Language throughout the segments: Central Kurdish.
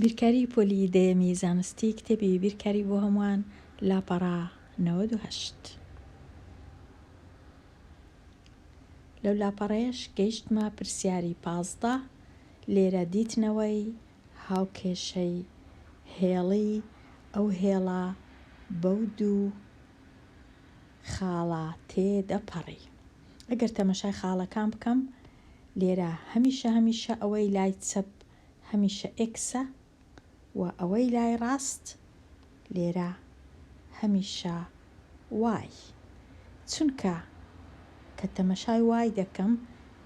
بیرکاری پۆلی دەیەمی زانستی کتێبی بیرکاری بۆ هەمووان لاپەڕا 98. لەو لاپەڕەیەش گەیشتمە پرسیاری 15 لێرە دیتنەوەی هاوکێشەی هێڵی ئەو هێڵە بەو دوو خاڵە تێدەپەڕی. ئەگەر تەمەشای خاڵەکان بکەم لێرە هەمیشە ئەوەی لای چەپ هەمیشە ئێکسە و ئەوەی لای ڕاست لێرە هەمیشە وای. چونکە کە تەمەشای وای دەکەم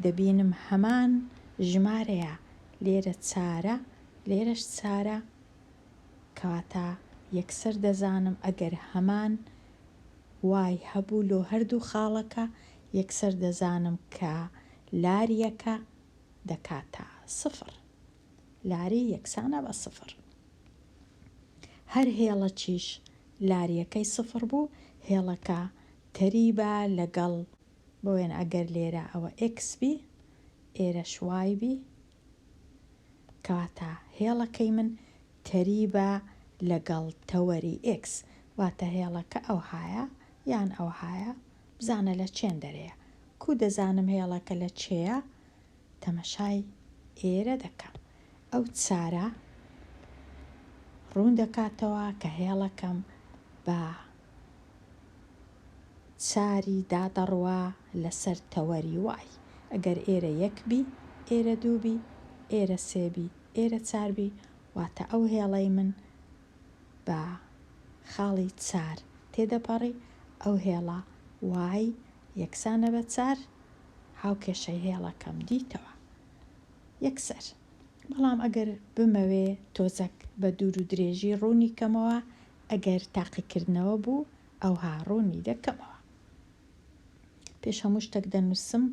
دەبینم هەمان ژمارەیە، لێرە 4 لێرەش 4، کەواتە یەکسەر دەزانم ئەگەر هەمان وای هەبوو لۆ هەردوو خاڵەکە یەکسەر دەزانم کە لاریەکە دەکاتە 0. لاری یەکسانە بە 0. هەر هێڵەکیش لاریەکەی 0 بوو هێڵەکە تەریبە لەگەڵ بۆیان ئەگەر لێرە ئەوە x بی ئێرەش y بی کەواتە هێڵەکەی من تەریبە لەگەڵ تەوەری x واتە هێڵەکە ئەو هایە یان ئەو هایە بزانە لە چێن دەرەیە. کو دەزانم هێڵەکە لە چێیە؟ تەمەشای ئێرە دەکەم. ئەو 4 ڕوون دەکاتەوە کە هێڵەکەم بە 4 دادەڕوە لەسەر تەوەری وای. ئەگەر ئێرە 1 بی ئێرە 2 بی ئێرە 3 بی ئێرە 4 بی واتە ئەو هێڵەی من بە خاڵی 4 تێدەپەڕی ئەو هێڵە وای یەکسانە بە 4 هاوکێشەی هێڵەکەم دیتەوە یەکسەر. بەڵام ئەگەر بمەوێ تۆزەک بە دوور و درێژی ڕوونی کەمەوە ئەگەر تاقیکردنەوە بوو ئەوها ڕوونی دەکەمەوە. پێش هەموو شتێک دەنووسم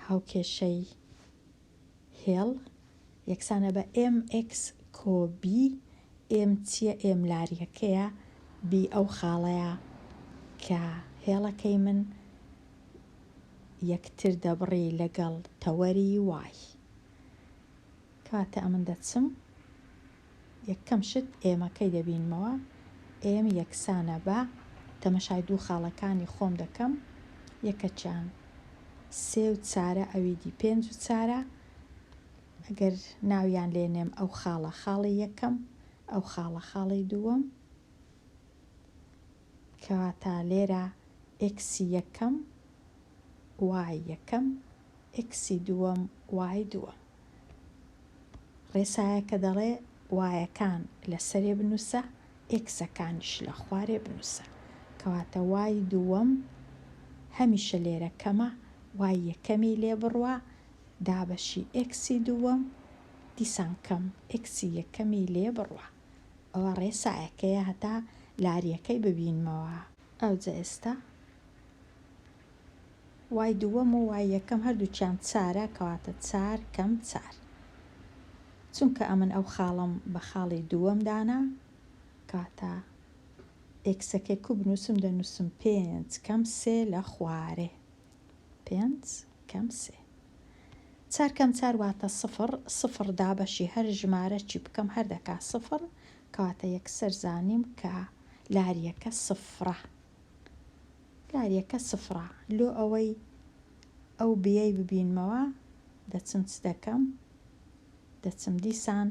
هاوکێشەی هێڵ یەکسانە بە mx کۆ b. m چییە؟ m لاریەکەیە، b ئەو خاڵەیە کە هێڵەکەی من یەکتر دەبڕی لەگەڵ تەوەری وای. کاتە ئەمن دەچم یەکەم شت ئێمەکەی دەبینمەوە. ئێم یەکسانە بە تەمەشای دوو خاڵەکانی خۆم دەکەم، یەکەچیان 3 و 4 ئەویدی 5 و 4. ئەگەر ناویان لێنێم ئەو خاڵە خاڵی یەکەم ئەو خاڵە خاڵی دووەم کەواتە لێرە ئێکسی یەکەم وای یەکەم ئێکسی دووەم وای دووەم. ڕێسایەکە دەڵێ وایەکان لەسەرێ بنووسە ئێکسەکانیش لە خوارێ بنووسە، کەواتە وای دووەم هەمیشە لێرە کەمە، وای یەکەمی لێ بڕوە دابەشی ئێکسی دووەم دیسان کەم ئێکسی یەکەمی لێ بڕوە. ئەوە ڕێسایەکەیە هەتا لاریەکەی ببینمەوە. ئەوجا ئێستا وای دووەم و وای یەکەم هەردووچیان 4 کەواتە 4 کەم 4. چونکە ئەمن ئەو خاڵم بە خاڵی دووەم دانا کاتە ئێکسەکەی کو بنووسم دەنووسم 5 کەم 3 لە خوارێ 5 کەم 3. 4 کەم 4 واتە 0. 0 دابەشی هەر ژمارە چی بکەم هەر دەکا 0 کەواتە یەکسەر زانیم کە لاریەکە 0. لاریەکە 0 لۆ ئەوەی ئەو بیەی ببینمەوە دەچم چ دەکەم؟ دەچم دیسان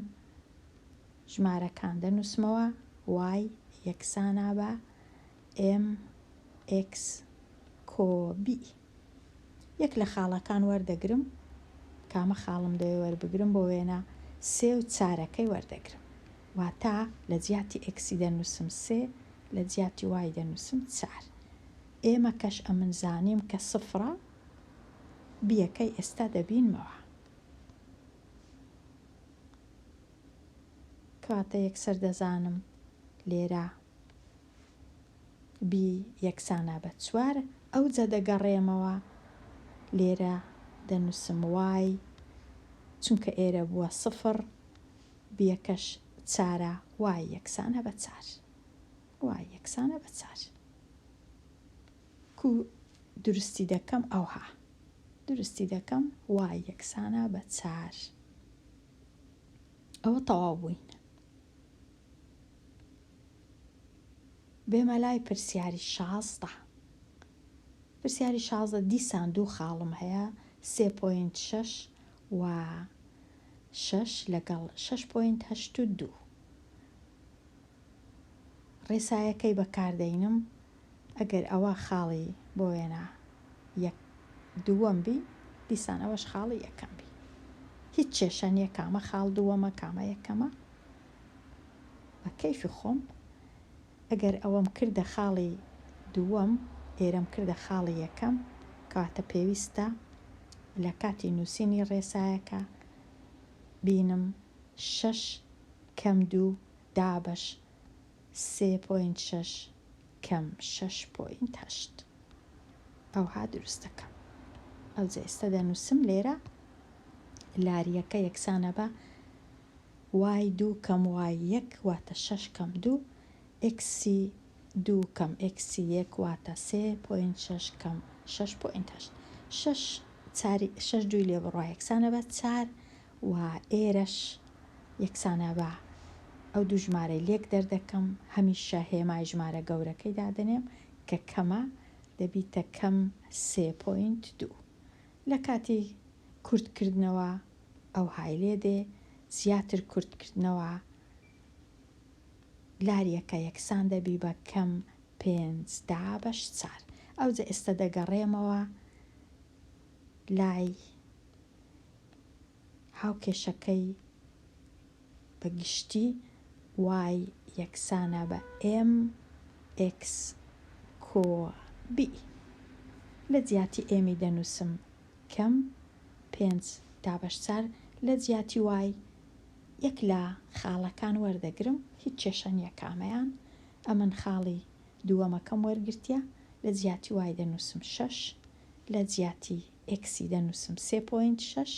ژمارەکان دەنووسمەوە وای یەکسانە بە mx کۆ b. یەک لە خاڵەکان وەردەگرم، کامە خاڵم دەوێ وەربگرم بۆ وێنە 3 و 4ەکەی وەردەگرم، واتە لە جیاتی ئێکسی دەنووسم 3 لە جیاتی وای دەنووسم 4. ئێمە کەش ئەمن زانیم کە 0 بیەکەی ئێستا دەبینمەوە، کەواتە یەکسەر دەزانم لێرە بی یەکسانە بە 4. ئەو جە دەگەڕێمەوە لێرە دەنووسم وای چونکە ئێرە بووە 0 بیەکەش 4 وای یەکسانە بە 4 وای یەکسانە بە 4. کو درستی دەکەم ئەوها درستی دەکەم وای یەکسانە بە 4 ئەوە تەواو بووین. بێمە لای پرسیاری 16. پرسیاری 16 دیسان 2 خاڵم هەیە 3.6 و 6 لەگەڵ 6.82. ڕێسایەکەی بەکاردەینم ئەگەر ئەوە خاڵی بۆ وێنە دووەم بی دیسان ئەوەش خاڵی یەکەم بی. هیچ کێشە نییە کامە خاڵ دووەمە کامە یەکەمە. بە کەیفی خۆم ئەگەر ئەوەم کردە خاڵی دووەم ئێرەم کردە خاڵی یەکەم کەواتە پێویستە لە کاتی نووسینی ڕێسایەکە بینم 6 کەم 2 دابش 3.6 کەم 6.8 ئەوها دروستەکەم. ئەو ئێستا دەنووسم لێرە لاریەکە یەکسانە بە وای 2 کەم وای 1 واتە 6 کەم 2 ئێکسی 2 کەم ئێکسی 1 واتە 3.6 کەم 6.8 6 دوی لێ بڕوا یەکسانە بە 4 و ئێرەش یەکسانە بە ئەو دوو ژمارەی لێک دەردەکەم هەمیشە هێمای ژمارە گەورەکەی دادەنێم کە کەمە دەبیتە کەم 3.2. لە کاتی کورتکردنەوە ئەو های لێ دێ زیاتر کورتکردنەوە لاریەکە یەکسان دەبی بە کەم 5/4. ئەو جە ئێستا دەگەڕێمەوە لای هاوکێشەکەی بەگشتی وای یەکسانە بە mx b. لە جیاتی ئێمی دەنووسم کەم 5/4 لە جیاتی وای یەک لە خاڵەکان وەردەگرم هیچ کێشە نییە کامەیان. ئەمن خاڵی دووەمەکەم وەرگرتیە لە جیاتی وای دەنووسم 6 لە جیاتی ئێکسی دەنووسم 3.6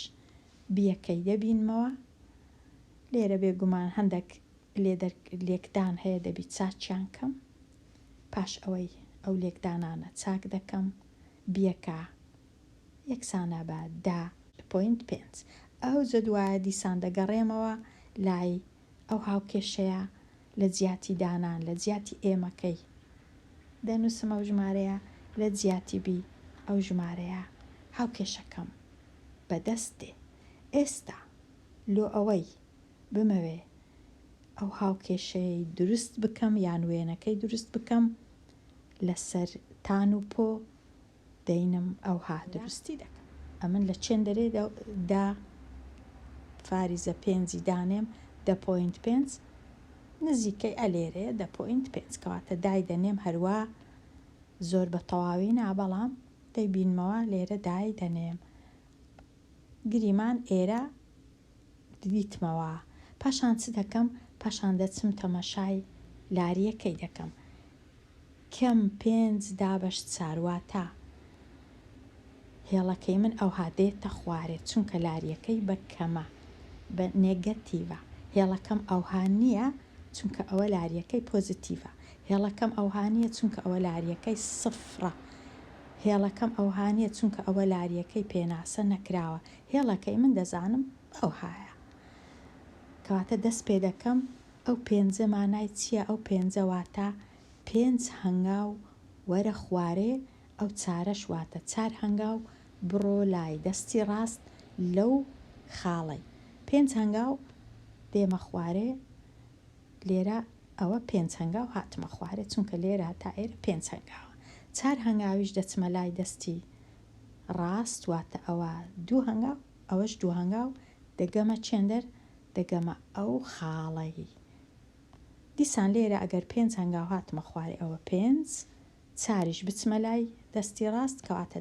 بیەکەی دەبینمەوە لێرە بێگومان هەندێک لێکدان هەیە دەبی چاچیان کەم پاش ئەوەی ئەو لێکدانانە چاک دەکەم بیەکە یەکسانە بە 10.5. ئەو جە دوایە دیسان دەگەڕێمەوە لای ئەو هاوکێشەیە لە جیاتی دانان لە جیاتی ئێمەکەی دەنووسم ئەو ژمارەیە لە جیاتی بی ئەو ژمارەیە هاوکێشەکەم بەدەست دێ. ئێستا لۆ ئەوەی بمەوێ ئەو هاوکێشەی دروست بکەم یان وێنەکەی دروست بکەم لەسەر تان و پۆ دەینم ئەو ها دروستی دەکەم. ئەمن لە چێن دەرێ دا فاریزە 5 دانێم 10.5 نزیکەی ئەلێرەیە 10.5 کەواتە دای دەنێم هەروە زۆر بە تەواوی نابەڵام دەیبینمەوە لێرە دای دەنێم گریمان ئێرە دیتمەوە. پاشان چ دەکەم؟ پاشان دەچم تەمەشای لاریەکەی دەکەم کەم 5/4 واتە هێڵەکەی من ئەو هادێتە خوارێت چونکە لاریەکەی بە کەمە بە نێگەتیڤە. هێڵەکەم ئەوها نییە چونکە ئەوە لاریەکەی پۆزیتیڤە. هێڵەکەم ئەوها نییە چونکە ئەوە لاریەکەی سفرە. هێڵەکەم ئەوها نییە چونکە ئەوە لاریەکەی پێناسە نەکراوە. هێڵەکەی من دەزانم ئەوهایە کەواتە دەست پێ دەکەم ئەو 5 مانای چییە؟ ئەو 5 واتە 5 هەنگاو وەرە خوارێ ئەو 4ش واتە 4 هەنگاو بڕۆ لای دەستی ڕاست لەو خاڵەی 5 هەنگاو دێمە خوارێ لێرە ئەوە 5 هەنگاو هاتمە خوارێ چونکە لێرە تا ئێرە 5 هەنگاوە 4 هەنگاویش دەچمە لای دەستی ڕاست واتە ئەوە 2 هەنگاو ئەوەش 2 هەنگاو دەگەمە چێندەر دەگەمە ئەو خاڵەی دیسان لێرە ئەگەر 5 هەنگاو هاتمە خوارێ ئەوە 5 4ش بچمە لای دەستی ڕاست کەواتە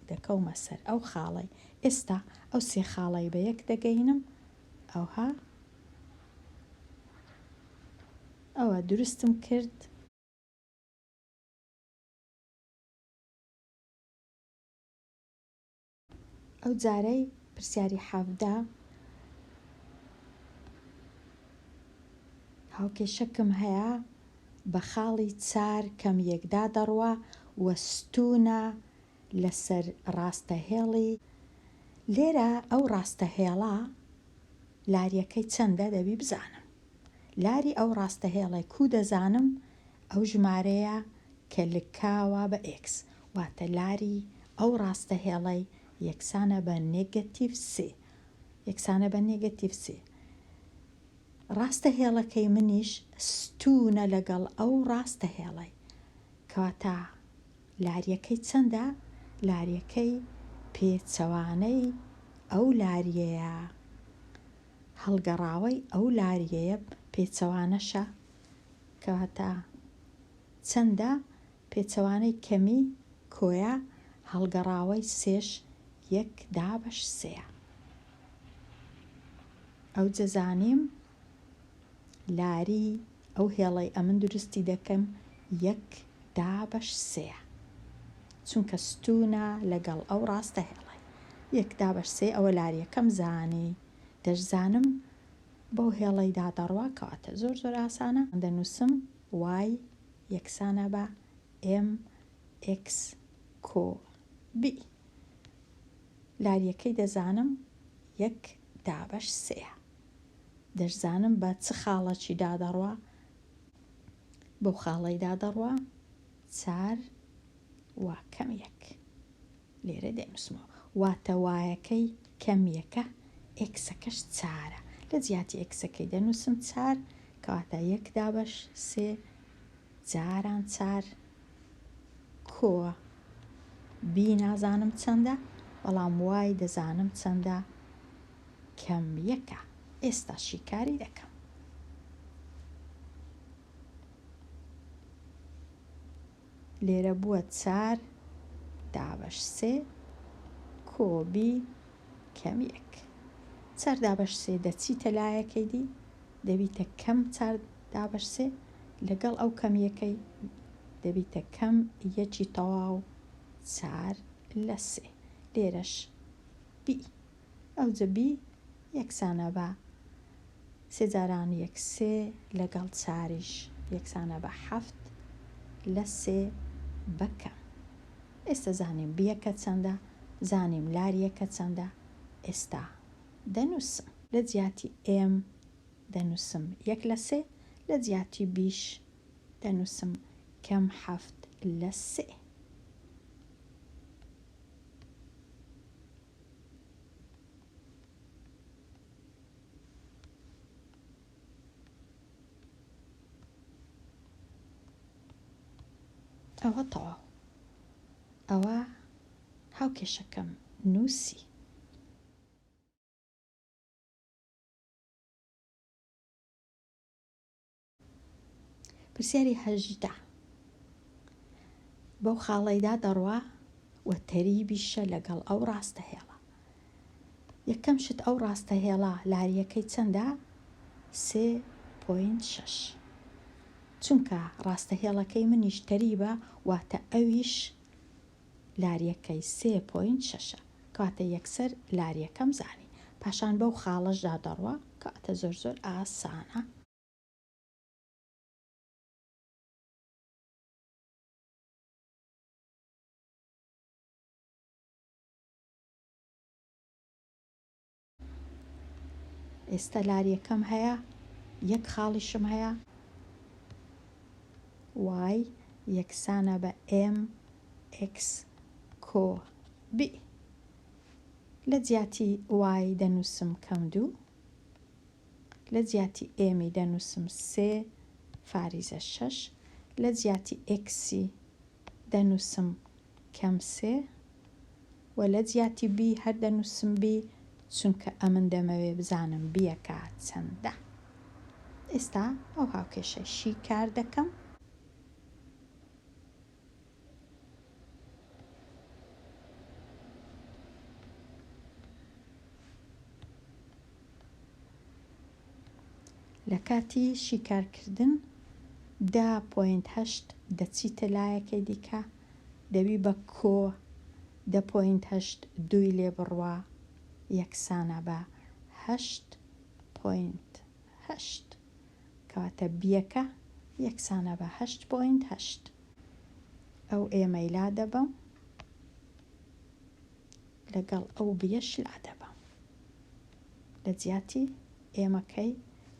دەکەومە سەر ئەو خاڵەی. ئێستا ئەو 3 خاڵەی بە یەک دەگەینم ئەوها ئەوە دروستم کرد ئەو جارەی پرسیاری 17 هاوکێشەکم هەیە بە خاڵی 4 کەم 1 دەڕوە وەستونە لەسەر ڕاستەهێڵی لێرە ئەو ڕاستەهێڵە لاریەکەی چەندە دەبی بزانم. لاری ئەو ڕاستەهێڵەی کو دەزانم ئەو ژمارەیە کە لکاوە بە x، واتە لاری ئەو ڕاستەهێڵەی یەکسانە بە نێگەتیڤ 3. یەکسانە بە نێگەتیڤ 3. ڕاستەهێڵەکەی منیش ستونە لەگەڵ ئەو ڕاستەهێڵەی، کەواتە لاریەکەی چەندە؟ لاریەکەی پێچەوانەی ئەو لاریەیە، هەڵگەڕاوەی ئەو لاریەیە پێچەوانەشە، کەواتە چەندە؟ پێچەوانەی کەمی کۆیە، هەڵگەڕاوەی سێش 1/3. ئەو جەزانیم لاری ئەو هێڵەی ئەمن درستی دەکەم 1/3، چونکە ستونە لەگەڵ ئەو ڕاستەهێڵەی. 1/3 ئەوە لاریەکەم زانی. دەشزانم بەو هێڵەی دادەڕوا، کەواتە زۆر ئاسانە. دەنووسم y یەکسانە بە mx کۆ b. لاریەکەی دەزانم 1/3. دەشزانم بە چ خاڵەکی دادەڕوا، بەو خاڵەی دادەڕوا 4 و کەم 1. لێرە دەنووسمەوە، واتە وایەکەی کەم 1ە، ئێکسەکەش 4ە. لە جیاتی ئێکسەکەی دەنووسم 4، کەواتە 1/3 جاران 4 کۆ b نازانم چەندە، بەڵام وای دەزانم چەندە، کەم 1ە. ئێستا شیکاری دەکەم. لێرە بووە 4/3 کۆ b کەم 1. 4/3 دەچیتە لایەکەی دی، دەبیتە کەم 4/3 لەگەڵ ئەو کەمیەکەی دەبیتە کەم 1 تەواو 4/3. لێرەش b. ئەوجە b یەکسانە بە 3 لەگەڵ 4ش یەکسانە بە 7/3 بەکەم. ئێستا زانیم بیەکە چەندە، زانیم لاریەکە چەندە. ئێستا دەنووسم لە جیاتی m دەنووسم 1/3، لە جیاتی بیش دەنووسم کەم 7/3. ئەوە تەواو. ئەوە هاوکێشەکەم نووسی. پرسیاری 18. بەو خاڵەیدا دەڕوا و تەریبیشە لەگەڵ ئەو ڕاستەهێڵە. یەکەم شت ئەو ڕاستەهێڵە لاریەکەی چەندە؟ 3.6. چونکە ڕاستەهێڵەکەی منیش تەریبە، واتە ئەویش لاریەکەی 3.6، کاتە یەکسەر لاریەکەم زانی. پاشان بەو خاڵەشدا دەڕوا، کاتە زۆر ئاسانە. ئێستا لاریەکەم هەیە، یەک خاڵیشم هەیە، y یەکسانە بە mx کۆ b. لە جیاتی y دەنووسم کەم 2، لە جیاتی ئێمی دەنووسم 3/6، لە جیاتی ئێکسی دەنووسم کەم 3، و لە جیاتی b هەر دەنووسم b، چونکە ئەمن دەمەوێ بزانم بیەکە چەندە. ئێستا ئەو هاوکێشەشی کار دەکەم. لە کاتی شیکارکردن 10.8 دەچیتە لایەکەی دیکە، دەبی بە کۆ 10.8 دووی لێ بڕوا یەکسانە بە 8.8، کەواتە بیەکە یەکسانە بە 8.8. ئەو ئێمەی لا دەبەم لەگەڵ ئەو بیەش لا دەبەم لە جیاتی ئێمەکەی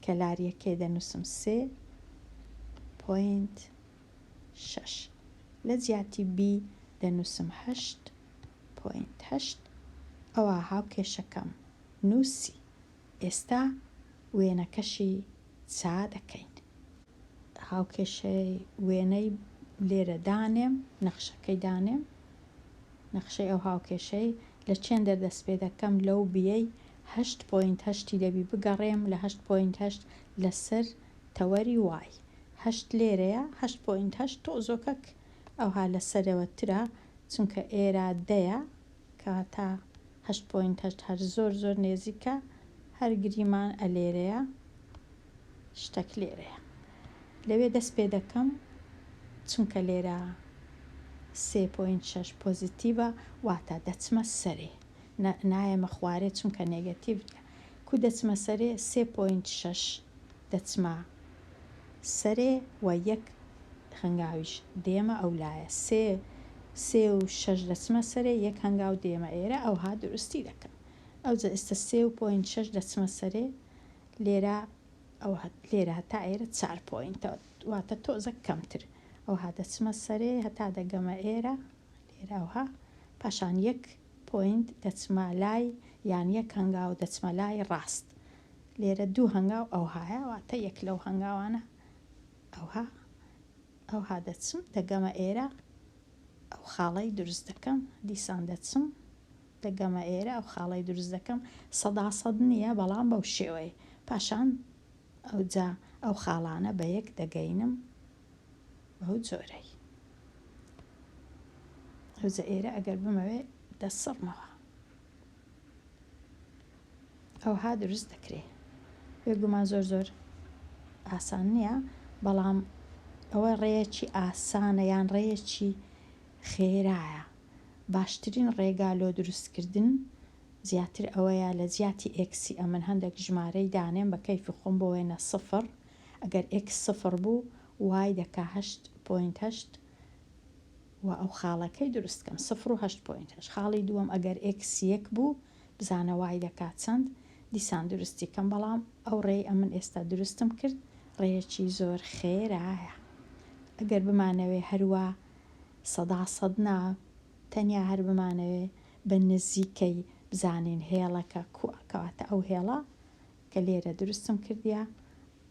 کە لاریەکەی دەنووسم 3.6 لە جیاتی B دەنووسم 8.8 ئەوە هاوکێشەکەم نووسی. ئێستا وێنەکەشی چا دەکەین. هاوکێشەی وێنەی لێرە دانێم، نەخشەکەی دانێم، نەخشەی ئەو هاوکێشەی لە چێن دەردەست پێ دەکەم لەو بیەی 8.8 دەبی بگەڕێم لە 8.8 لەسەر تەوەری وای 8 لێرەیە 8.8 تۆزۆکەک ئەوها لەسەرەوە ترە چونکە ئێرە دەیە کەواتە 8.8 هەر زۆر نێزیکە هەر گریمان ئەلێرەیە شتێک لێرەیە لەوێ دەست پێ دەکەم چونکە لێرە 3.6 پۆزیتیڤە واتە دەچمە سەرێ نایەمە خوارێ چونکە نێگەتیڤە کو دەچمە سەرێ 3.6 دەچمە سەرێ و یەک هەنگاویش دێمە ئەو لایە 3.6 دەچمە سەرێ یەک هەنگاو دێمە ئێرە ئەوها دروستی دەکەم ئەوجا ئێستا 3.6 دەچمە سەرێ لێرە ئەو لێرە هەتا ئێرە 4 پۆینتە واتە تۆزە کەمتر ئەوها دەچمە سەرێ هەتا دەگەمە ئێرە لێرە ئەوها پاشان یەک پۆینت دەچمە لای یان یەک هەنگاو دەچمە لای ڕاست لێرە دوو هەنگاو ئەوهایە واتە یەک لەو هەنگاوانە ئەوها دەچم دەگەمە ئێرە ئەو خاڵەی دروست دەکەم دیسان دەچم دەگەمە ئێرە ئەو خاڵەی دروست دەکەم 100% نییە بەڵام بەو شێوەیە پاشان ئەوجا ئەو خاڵانە بە یەک دەگەینم بەو جۆرەی ئەوجا ئێرە ئەگەر بمەوێ دەسڕمەوە ئەوها دروست دەکرێت بێگومان زۆر ئاسان نییە بەڵام ئەوە ڕێیەکی ئاسانە یان ڕێیەکی خێرایە باشترین ڕێگا لۆ دروستکردن زیاتر ئەوەیە لە جیاتی ئێکسی ئەمن هەندێک ژمارەی دانێم بە کەیفی خۆم بۆ وێنە 0 ئەگەر ئێکس 0 بوو وای دەکا 8.8 و ئەو خاڵەکەی دروستکەم 0.8 خاڵی دووەم ئەگەر ئێکس 1 بوو بزانە وای دەکا چەند دیسان دروستی کەم بەڵام ئەو ڕێی ئەمن ئێستا دروستم کرد ڕێیەکی زۆر خێرایە ئەگەر بمانەوێ هەروە 100% نا تەنیا هەر بمانەوێ بە نزیکەی بزانین هێڵەکە کەواتە ئەو هێڵە کە لێرە دروستم کردیە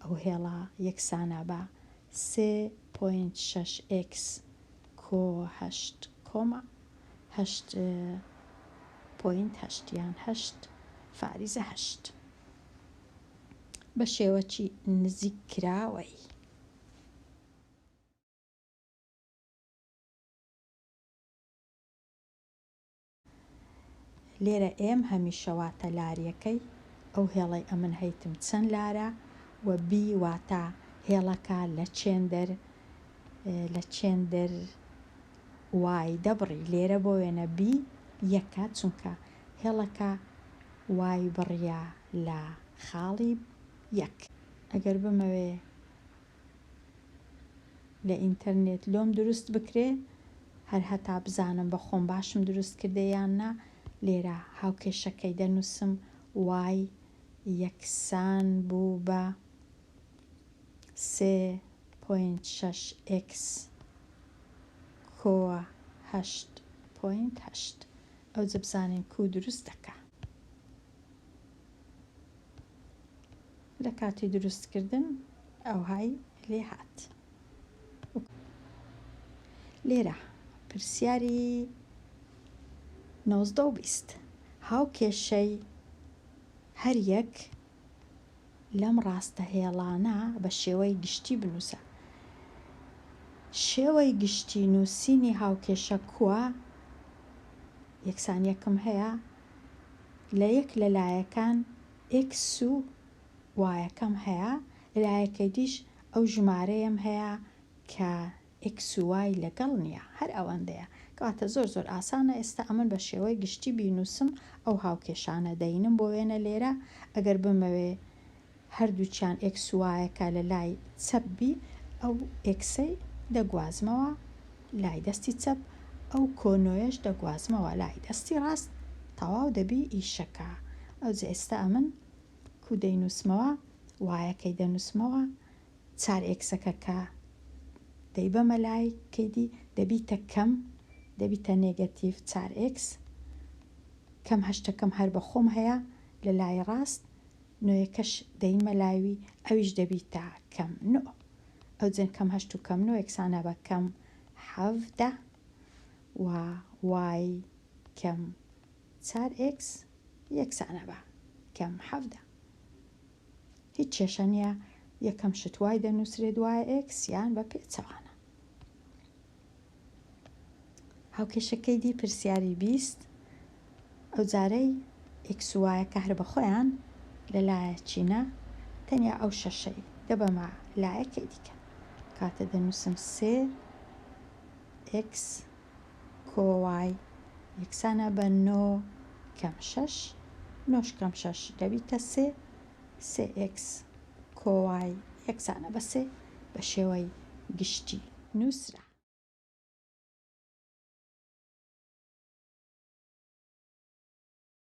ئەو هێڵە یەکسانە بە 3.6x کۆ 8.8 یان 8 فاریزە 8 بە شێوەکی نزیک کراوەی لێرە ئێم هەمیشە واتە لاریەکەی ئەو هێڵەی ئەمن هەیتم چەند لارە و بی واتە هێڵەکە لە چێندەر وای دەبڕی لێرە بۆ وێنە بی یەکە چونکە هێڵەکە وای بڕیا لە خاڵی یەک ئەگەر بمەوێ لە ئینتەرنێت لۆم دروست بکرێ هەر هەتا بزانم بە خۆم باشم دروست کردە یان نا لێرە هاوکێشەکەی دەنووسم وای یەکسان بوو بە 3.6x کۆ 8.8 ئەوجە بزانین کو دروست دەکا لە کاتی دروستکردن ئەوهای لێ هات لێرە پرسیاری 1920 هاوکێشەی هەر یەک لەم ڕاستە هێڵانە بە شێوەی گشتی بنووسە شێوەی گشتی نووسینی هاوکێشە کووە یەکسانیەکم هەیە لە یەک لە لایەکان x و وایەکەم هەیە لە لایەکەی دیش ئەو ژمارەیەم هەیە کە x و وای لەگەڵ نییە هەر ئەوەندەیە کەواتە زۆر ئاسانە ئێستا ئەمن بە شێوەی گشتی بینووسم ئەو هاوکێشانە دەینم بۆ وێنە لێرە ئەگەر بمەوێ هەردووچیان x و وایەکە لە لای چەپبی ئەو ئێکسەی دەگوازمەوە لای دەستی چەپ ئەو کۆنۆیەش دەگوازمەوە لای دەستی ڕاست تەواو دەبی ئیشەکە ئەوجا ئێستا ئەمن کو وەکو دەینووسمەوە وایەکەی دەنووسمەوە 4x کە دەی بەمە لای کەیدی دەبیتە کەم، دەبیتە نێگەتیڤ 4x، کەم هەشتەکەم هەر بە خۆم هەیە لە لای ڕاست، نۆیەکەش دەینمە لایوی ئەویش دەبیتە کەم 9. ئەو جێن کەم هەشت و کەم 9 یەکسانە بە کەم 17 و وای کەم 4x یەکسانە بە کەم 17. هیچ کێشە نییە، یەکەم شت وای دەنووسرێت دوای x یان بە پێچەوانە. هاوکێشەکەی دی پرسیاری 20 ئەو جارەی x و وایەکە هەر بە خۆیان لە لایە چینە، تەنیا ئەو شەشەی دەبەمە لایەکەی دیکە، کاتە دەنووسم 3x کۆوای یەکسانە بە 9 کەم 6، 9 کەم 6 دەبیتە 3، 3x کۆوای یەکسانە بە 3 بە شێوەی گشتی نووسرا.